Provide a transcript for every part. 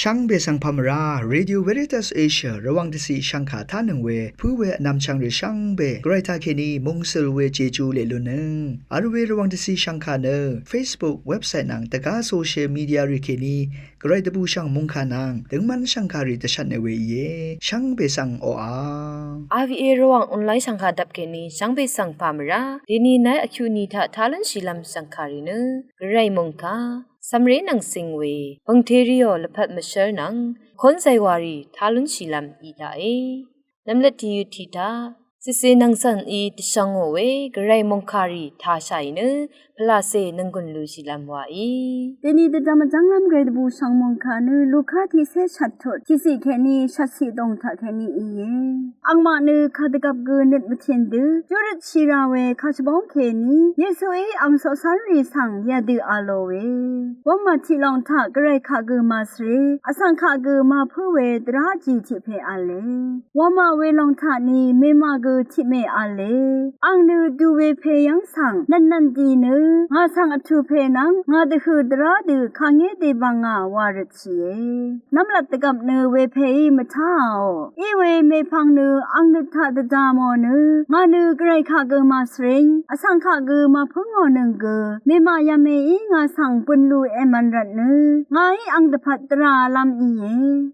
ช่างเบสังพามราเรดิโอเวริตัสเอเชียระวังที่สีช่างขาท่านึงเวผู้เวนำช่างหรือช่างเบไกรทาเคนีมงสลเวเจจูเลลุนึงอาร์เวระวังที่สีช่างขาเนอ Facebook เว็บไซต์นังตะกาโซเชียลมีเดียริเคนีไกรตะบูช่างมงขานังถึงมันช่างขาริตชันเนเวเยช่างเบสังโออาRVA ระวังออนไลน์ช่างขาดับเคนีช่างเบสังพามราเดนีนายอคิวนีทาทาลันชิลัมช่างขารินึไกรมงคาสำเร็จนังสิงเวบังเทริโอละพัดมาเชอร์นังคนใจวารีทาลุนชิลัมอีดาเอน้ำเล็ดที่อยู่ที่ตาสิเซนังสันอีติชังโอเวกระไรมงคารีทาชัยเนพลาเซนังกุนลูชิลัมวาอีเดนีเดจามจังลำเกรดบูชังมงคาเนลูกค้าที่เซชัดทดที่สิแค่นี้ชัดสีตรงท่าแค่นี้อีเยอังมาเนคาดกับเกเน็ตมาเทียนดืจุดชีราเวคาชบองแค่นี้เยซูเออังโซสันรีสังยาดืออาโลเวว่ามาที่ลองท่ากระไรคาเกมาสเรอสังคาเกมาเพื่อเวดราจีที่เพอาเลว่ามาเวลองท่านี้เมมาเกที่เมอาเลอังนูดูเวเพยังสังนันดีเนงาสังอทุเพนังงาดคือดราดือขังเงเดบังงาวาริชีน้ำลัดตะกับเนเวเพยมาท้าวอีเวเมพังเนอังนึกท่าดจามอเนงาเนไกรคาเกมาสริงอสังคาเกมาพึ่งอนึงเกเมมายาเมอีงาสังปุนลูเอมันรัดเนงาอีอังดพัตราลำอีเย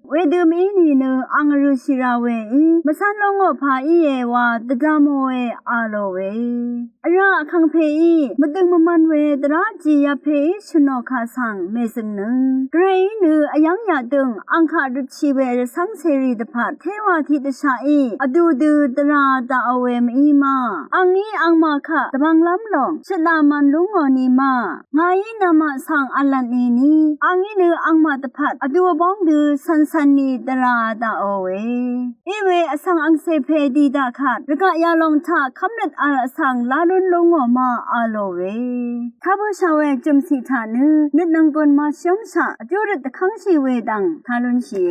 เวดืมอีนีเนอังรุชิราเวอีมาสันลงอพาอีเยวาดจามอเออาโลเวอราคังเพอีมดึงมมันเวดราจียาเพชนอคาสังเมสนึงไกรเนือยังยาดึงอังคาดุชีเวสังเสรีดพัดเทวาทิตชาอีอดูดูดราตาอเวมอีมาอังนี้อังมาค่ะตบังล้ำหลงชนามันลุงอนีมาไงนามาสังอัลลันนีอังนี้เนืออังมาตพัดอดูบ้องดูสันสันนีดราตาอเวอีเวอสังอังเซเพดีดาค่ะรกะยาลงท่าคำนัดอาสังลาลุนลุงอมาอาโลเวข้าพเจ้าเวจุมสิฐานึนึดนังกนมาชงชะจุดตะขังชีเวดังทาลุนชี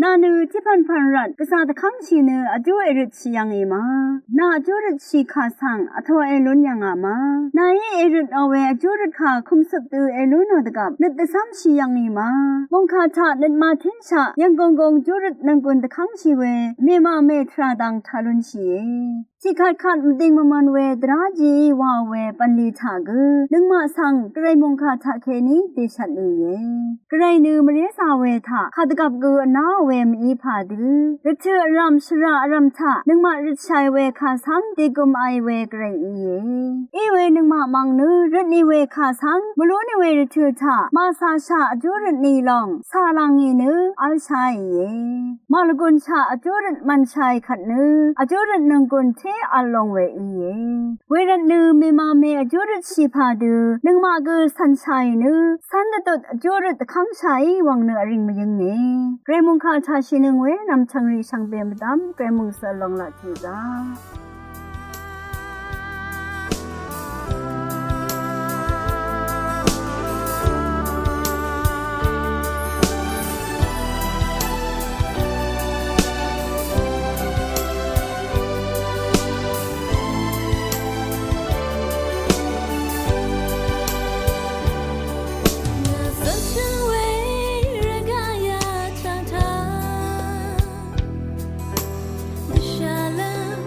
นานึที่พันรัดกษาตะขังชีเนอจุเอริชียังเอมานาจุดชีขาสังอทวเอลุนยังอามานาเอริเอาเวจุดขาคุมสับตือเอลุนอตกับนึดตะซ้ำชียังเอมาวงคาชานึดมาทิ้งชะยังกงจุดนังกนตะขังชีเวเมมาเมทราดังทาลุนชีที่ขาดดิงมันเวดราจีวาเวปันลีทากนึงมาสังไกรมงคาทาเคนีเดชัดเอไกรนือมเรสาเวทาขัดกับเกนาเวมีผาดือริเชอรัมชรารัมทานึงมาริชัยเวคาสังดิกุมไอเวไกรอีเวนึงมามังนือรินีเวคาสังมโลนิเวริเชอทามาซาชาอจุรนีลองซาลังเนืออัลชัยมาลกุนชาอจุรมันชัยขัดนืออจุรนังกุนเทอัลลงเวเวรนือเมมาเมอจุรชีพาดือนึงมาเกสันชัยนือสันตดอจุรตะขังชัยวังเนอริงมยังเนเกรมุงคาชาชินึงเวนำชังรีชังเบมดำเกรมุงสลองละจูซาShalom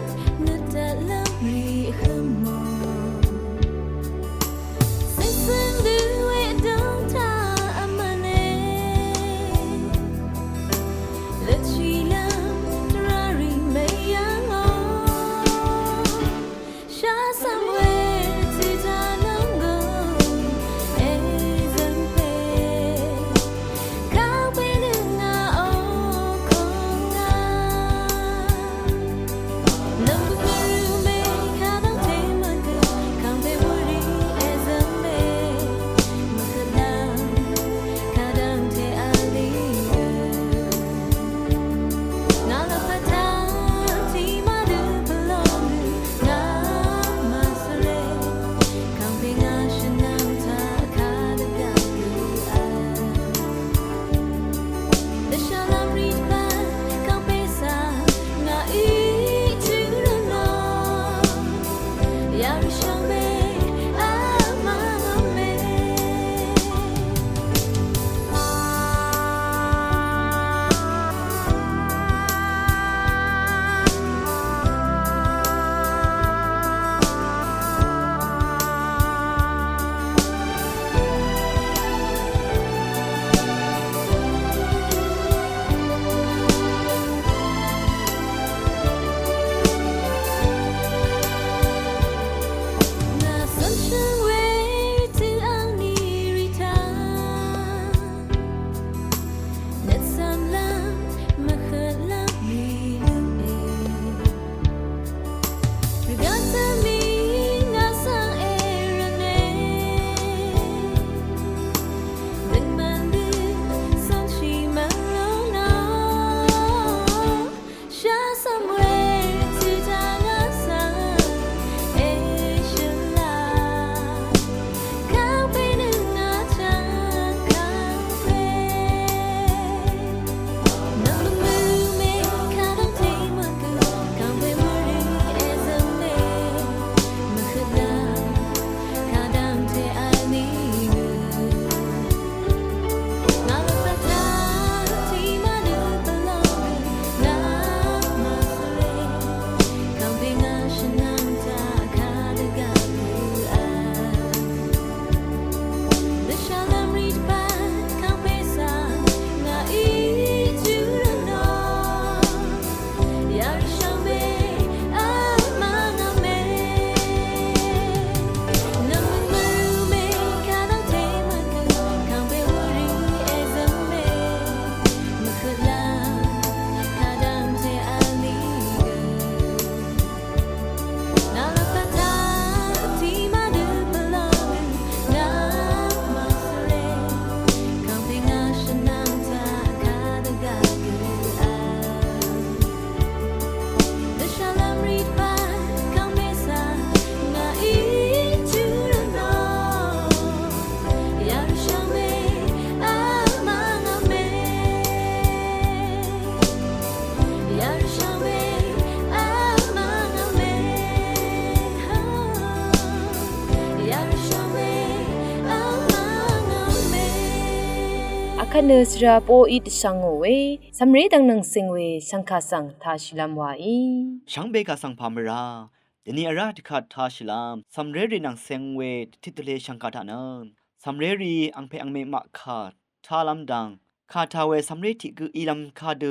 เนสราโปอีตชังโอเวสัมเรดังนังสิงเวสังคาสังทาชิลัมวาอีช่างเบกาสังพามราเดนีอาราติคัดทาชิลามสัมเรรีนังเซงเวทิตเลชังคาทานนสัมเรรีอังเพอังเมมะคาทาลัมดังคาทาเวสัมเรติกืออีลัมคาเด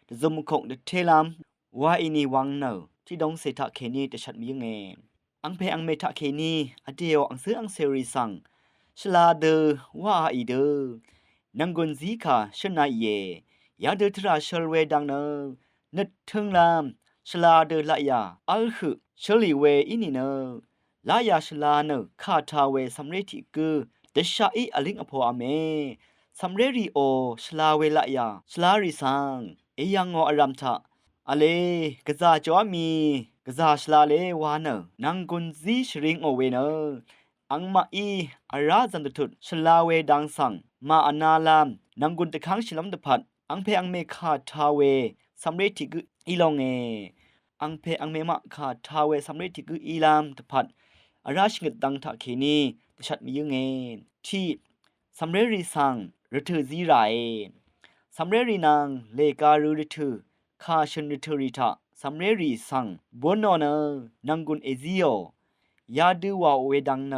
เดซมุคงเดเทลัมวาอินีวังเนที่ดงเซทาเคนีเตชัดมีเงอังเพอังเมทาเคนีอเดียวอังซื้ออังเซรีสังชลาเดว่าอีเดนังกุนซีคาชนายเยยาเดทราชลเวดังเนนึดทึงลามชลาเดละยาอัลคือชลีเวอินีเนลายาชลาเนคาทาเวสัมเรติกือเดชาอีอลิงอโพอเมสัมเรรีโอชลาเวละยาชลาริสังเอยังงออารัมทะอเลกะซาจอมีกะซาชลาเลวาเนนังกุนซีชริงโอเวเนอังมาอีอาราจันตุดชลาเวดังสังมาอนาลามนังกุนตะคังชลัมตะพัดอังเพอังเมคาทาเวสัมเรติกืออีลองเออังเพอังเมมะคาทาเวสัมเรติกืออีลามตะพัดอาราชงดดังทะเคนีตะชัดมีเงที่สัมเรรีสังรถือซีไรสัมเรรีนางเลการุรถือคาชนรถือริทะสัมเรรีสังบนนอนังกุนเอซิโอยาดูวาเวดังเน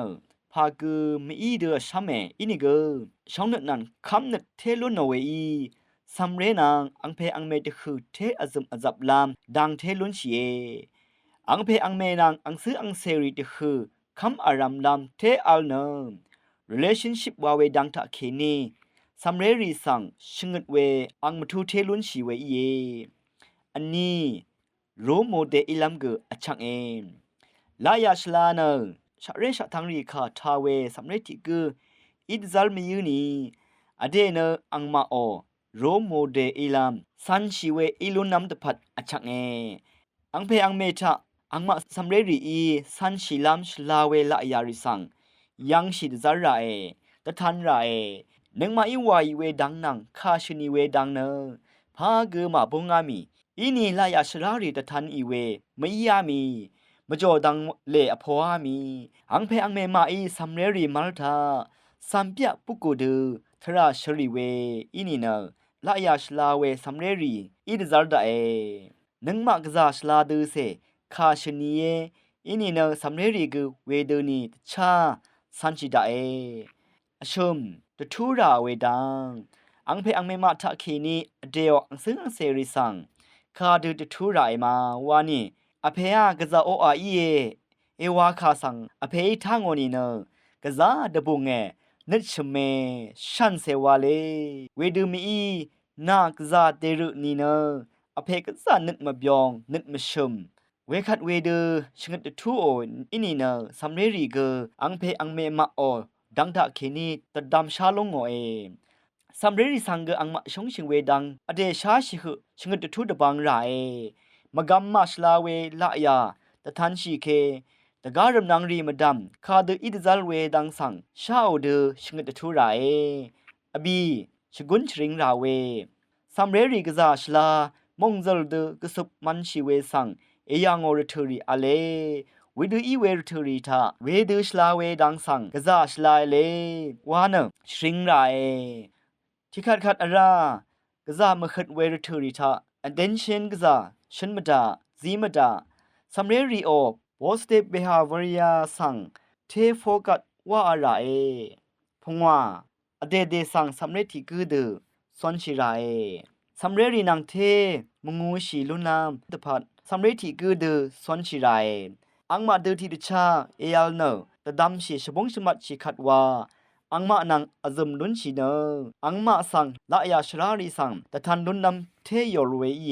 พากือมีอีเดอชาเมอินิเกช่องนึกนั้นคำนึกเทลุนโนเวอีสัมเรนางอังเพอังเมตคือเทอซึมอจับลามดังเทลุนชีเออังเพอังเมนางอังซื้ออังเซรีตคือคำอารามลามเทอัลเนrelationship วาเวดังทะเคนีสัมเรรีสังชงดเวอังมทูเทลุนชีเวเยอันนี้โรโมเดอิลัมเกอชังเอลายาชลาเนชะเรชะทังรีคาทาเวสัมเรติกืออิดซัลมียูนีอเดเนอังมาโอโรโมเดอิลัมซันชีเวอิลุนัมตะพัดอชังเออังเพอังเมทะอังมาสัมเรรีอีซันชีลัมชลาเวละยาริสังยังชิดซาราเอตะทันราเอนึงมาอีวายเวดังนังคาชนีเวดังเนพาเกมาบงามีอีนี่ลายาชรารีตะทันอีเวไม่ยามีมจ่อดังเลอพออามีอังเพอังเมมาอีซัมเรรีมัลทาสัมเปียปุกูดูทราชรีเวอีนี่เนลายาชลาเวซัมเรรีอีดซาร์ดาเอนึงมากซาชลาดูเซคาชนีเยอีนี่เนซัมเรรีกูเวเดนีชาสันจิดาเออชมตะทูราเวดังอังเพอังเมมาทะเคนีเดียวอังซึ่งอังเซริสังคาดูตะทูราเอมาวานี่อเพยากะซาโออาอีเอวาคาสังอเพยทางโอนีเนกะซาดะบุงเงนึดชเมชันเซวาเลเวดูมีอีนากะซาเตรุนีเนอเพกะซานึดมะบยองนึดมะชมเวคัดเวเดชงดทูโออินีเนซัมเรรีเกอังเพอังเมมาโอดังทะเคนีตะดำชาลงโอเอซัมเรรีสังเกอังมาชงชิงเวดังอเดชาชิหชงดทูดะบังราเอมะกัมมาชลาเวละยาตะทันชีเคตะการำนางรีมะดัมคาเดอิดซัลเวดังสังชาโอเดชงดทูราเออบีชกุนชริงราเวซัมเรรีกะซาชลามงซัลเดกะสุบมันชีเวสังเอยางอรทรีอเลวิดูอีเวรทรีทาเวดูชลาเวดังสังกะซาชลาเลวานะชริงราเอที่คัดอะรากะซามะขัดเวรทรีทา attention กะซาฉันมดาซีมดาซัมเรรีโอ positive behavior สังเทโฟกัสว่าอะไรพงว่าอเดเดสังซัมเรติกือเดซอนชิราเอซัมเรรีนังเทมงูชีลุนามตะพัดซัมเรติกือเดซอนชิราเออังมาเดทีดชาเอยัลเนตะดัมชีชบงชมัดชีขัดว่าอังมานังอซึมลุนชีเนอังมาสังละยาชรารีสังตะทันลุนนำเทยอรเวเย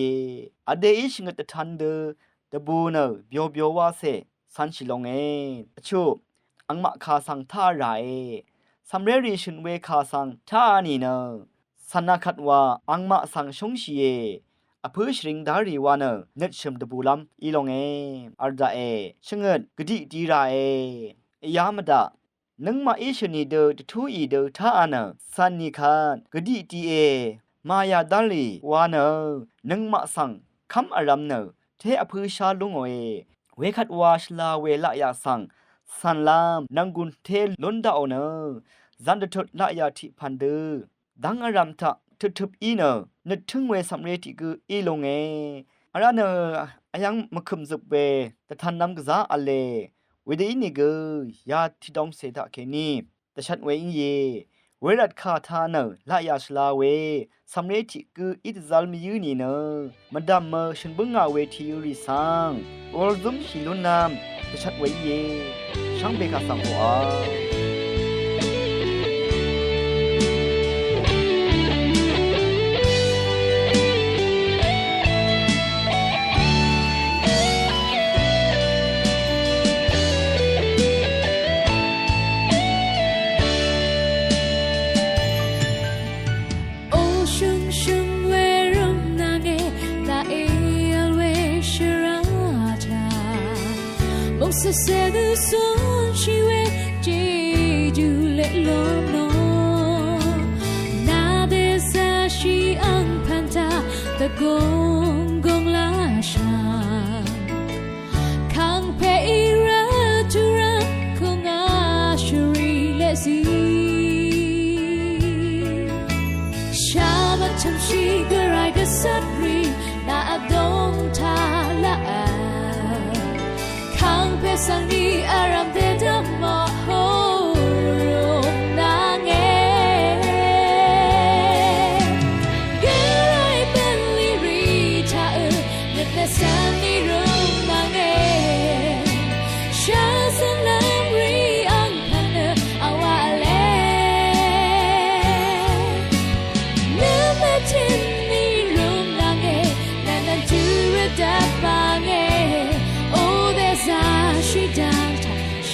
อเดอิชงตะทันเดตะบูเนเบียวเบียวว่าเซสันชิลงเออชูอังมาคาสังท่าไรซัมเรรีชุนเวคาสังท่านีเนสันนัขัดว่าอังมาสังชงชีเยอพืชริงดารีวานะนึดชมตะบูลัมอีลงอัลดาชงเงินกดิดีรายามดานังมาชนีเดทูอีเดท่าอานะสันนิคานกดิตีมายาดัลลีวานะนังมาสังคำอารามเนเทอพืชาลุงเวคัดวาชลาเวละยาสังสันลามนังกุนเทลุนดาโอเนจันดทุดละยาทิพันเด ดังอารามทะทึบๆอีเนอนึกถึงเวสำเร็จที่คืออีลงเออาราเนออายังมาคุมจุบเวแต่ทันนำกษาอะไรเวดีนี่คือยาที่ดอมเสดะเคนี่แต่ชัดเวอิเยเวรัดคาทาเนอละยาชลาเวสำเร็จที่คืออิตซัลมียูนี่เนอมันดำเมอฉันบึงอาเวทียูริซังวอลซุมชิลุนนามแต่ชัดเวเยช่างเบกาสังหัวSe se du son chiwe jeju le lo no na de sa shi ang phanta the gong la sha kang pe ira tu ra kong a shuri le si sha ba cham shi garai ga satri na adong tha la sang ni aram de damo ho na nge gerai belly rita let the sun ni rum na nge shazan lam ri ang pana awale never tin ni rum na nge na tu da ba nge oh there's a she down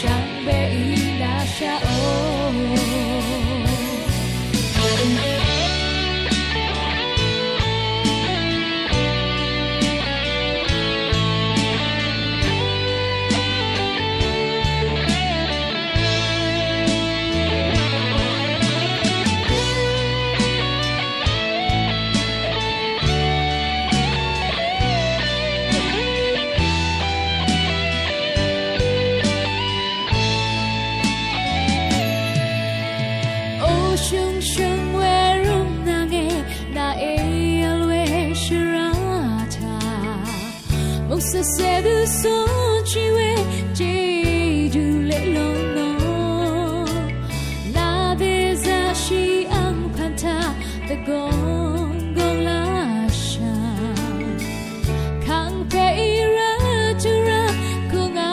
shang be ila sha se se du son chiwe jeju le lo no na de za shi ang phanta the gong la sha kang pe ira tu ra kong a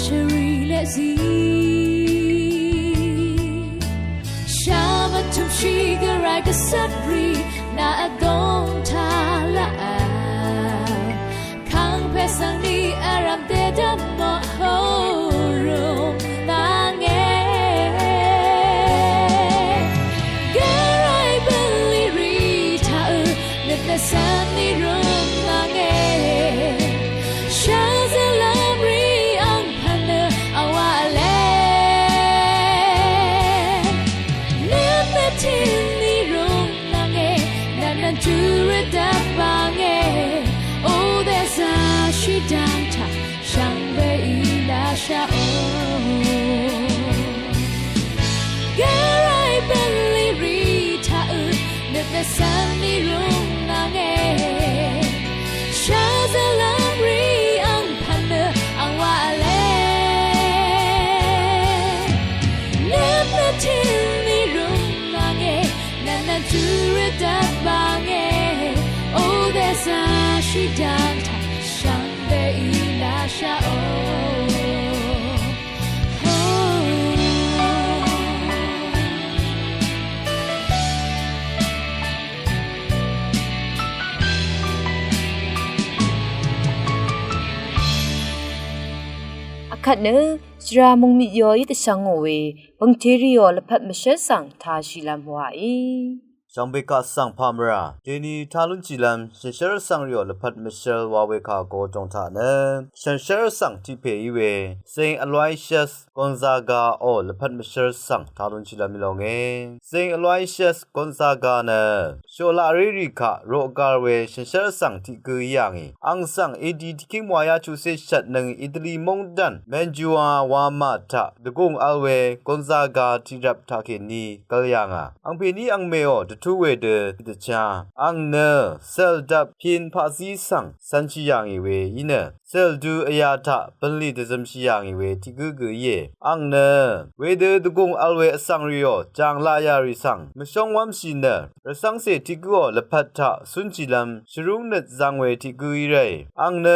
shuri le si sha ba tum shi ga ra ga satri na adong tha la sang ni aram de damo ho rum na nge gerai belly rita let the sun ni rum na nge shazan lam ri ang pana awale let the tin ni rum na nge na tu da ba nge oh there's a she down ta shang be ila sha oh gerai belly rita let the sun ni rum na nge shazan lam ri ang pana awale let the tin ni rum na nge na tu da ba nge oh there's a she down ta ila sha oh ขัดเนจรามุงมิยอยตะชังโอเวบังเทริโอละพัดมะเชสังทาชิลามวาเอ จังเบกาสังพามราเดนีทาลุนจิลัมเชนเชอร์สังริโอละพัดมิเชลวาเวคาโกจงทานะเชนเชอร์สังที่เพอีเวเซนอลอยเชสกอนซากาโอละพัดมิเชลสังทาลุนจิลัมมิลองเอเซนอลอยเชสกอนซากานะโชลาริริคาโรกาเวเชนเชอร์สังที่กุยยังอังสังเอดีที่คิงมวายาชูเซชัดหนึ่งอิตาลีมงดันเมนจูวาวามาทะดกงอัลเวกอนซากาที่รับทาเคนีกัลยังอังเพนีอังเมโอเดทูเวเดตจาอังเนเซลดับพินภาษีสังสันชิยังอีเวอีเนเซลดูอยาทะเป็นลีดซัมชิยังอีเวที่กุยเยอังเนเวเดดกงอัลเวสังริโอจางลายาริสังมชงวัมชินเนรสังเสที่กุอละพัทธะสุนจิลัมชรุงเนจังเวที่กุยเรอังเน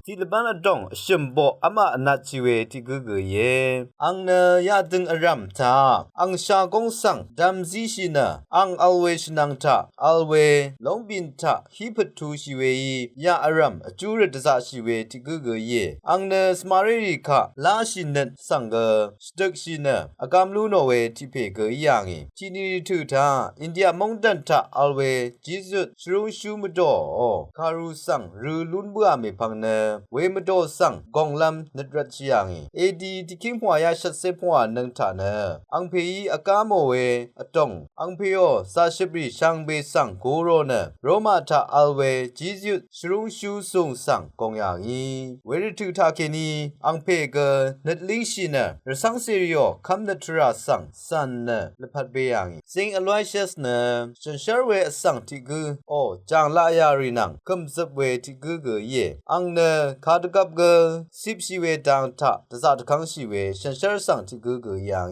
ที่ละบันอดงชิมโบอามาอนัดชิเวที่กุยเยอังเนยาดึงอรัมทาอังชากงสังดัมซีชินอังอัลเวชนังทาอัลเวลงบินทาฮิปทูชิเวยาอารัมจูรดซาชิเวที่กุยเยอังเนสมาริริคาลาชินเนสังเกสตึกชินอากามลูโนเวที่เพกุยยังที่นี่ทุทาอินเดียมงดันทาอัลเวจิซุชรุงชูมโดคารุสังรูลุนบัวเมพังเนเวมโดสังกองลัมนดรัชยังเอดีที่คิงพัวยาชัดเซพัวนังทาเนอังเพยอากามเวอตงอังเพโอซาชิบริชังเบสังโกโรเนโรมาทาอัลเวจิซุชรุงชูซุงสังกองยังเวริทุทาเคนีอังเพเกนดลิงชินรสังเซริโอคัมนทราสังสันเนละพัดเบยังซิงอลอยเชสเนชันเชอร์เวสังที่กุโอจางลายารินังคัมซับเวที่กุเยอังเนคาดกับกสิบชีเวดังทะตะซาตะคังชีเวชันเชอร์สังที่กุยัง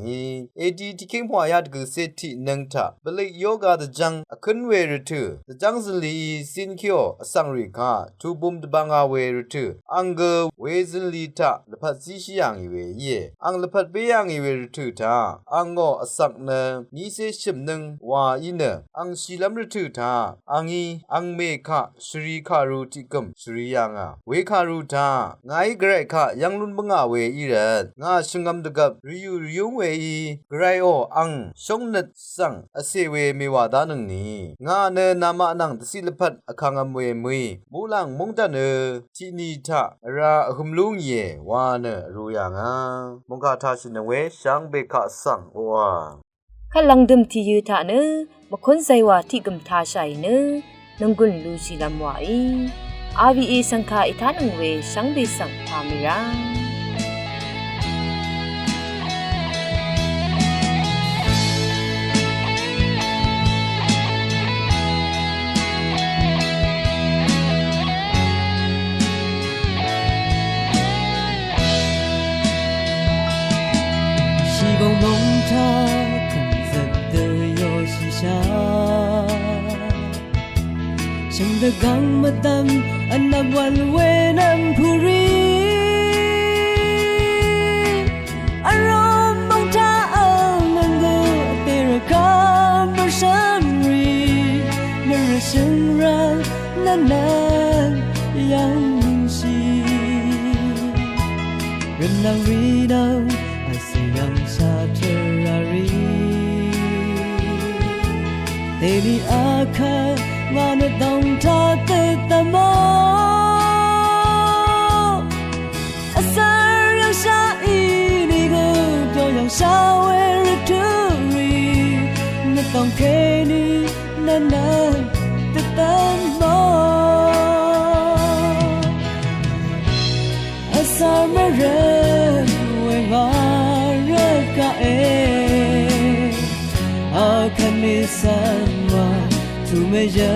เอดีที่คิงพอยาดกุเซตินังทะเบลิโยกาตะจังอคันเวรตุตะจังสลีซินคิโออสังริกาทูบุมตะบังอาเวรตุอังเกเวซินลีทะละพัดซิชิยังเวเยอังละพัดเบยังเวรตุทาอังโงอสักเนนีเซชิมนึงวาอินเนอังชีลัมรตุทาอังอีอังเมคะชรีคารุติกัมชรียังเวคารุทางายเกรคะยังลุนบังอาเวอีเรงาชงัมตะกับริยุเวอีไกรโออังชงนัดสังอเซเวเมวาดานึงนีงาเนนามะนังตสิลพัดอคังอมเวมุยมูลังมงตะเนทินีทะราหุมลุงเยวาเนรูยังมงคาทาชินเวชังเบคะสังวาขลังดมที่ยืทะเนมคนใจว่าที่กำทาใช้เนนงกุลลูชิลามวาRVA สังฆาอิทานังเวสังเบสังพามิรา希望梦它肯真的有西下想得刚么当安那晚为南普里阿罗梦它能够被人看不上里没人信任难难养息人能遇到让沙特拉里，对你阿卡我那当他的大梦，阿萨让沙伊那个就让沙维尔图里，那当给你那那的大梦，阿萨没人为我。Akan sama tu meja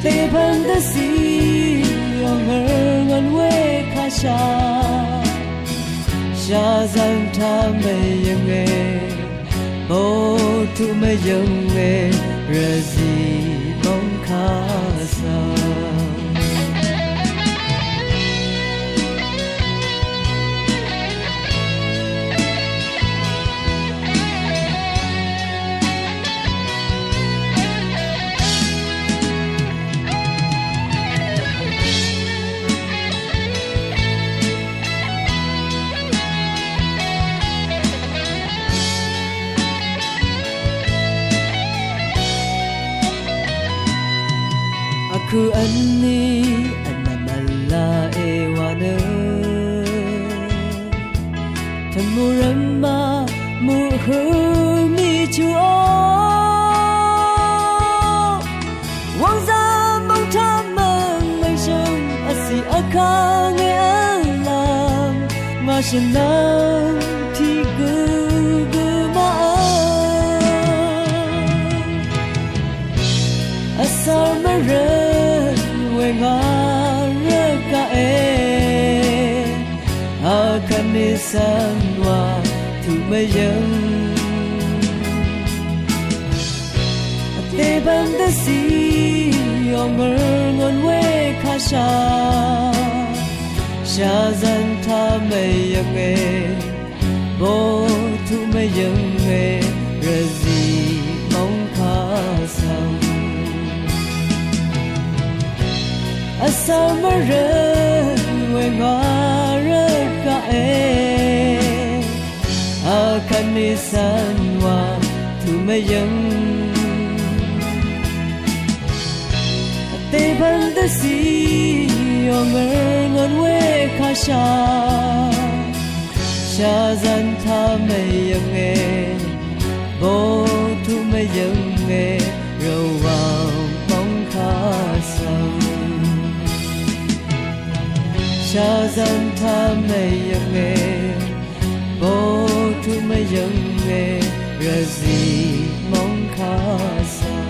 Tepan dasi yang ngan we kasha Shazam ta me yang e Bo tu me yang e Razi bong kasa ku anni anamalla ewana Tamurama muhumi chuo Wangza mongta mang shong asi akang e alam nga shanang ti gu gu ma Asamaran we nga raka Akanisan wa tumayang Ate bandasi Yongon we kasha Shazan tamayang Bo tumayang Razi mong kasang Asamaran we nga raka Akanisan wa tumayang Ate bandasi Yongon we kasha Shazan tamayang Bo tumayang Rawang mong kasang Shazan tamayang Bo tumayang Razi mong kasang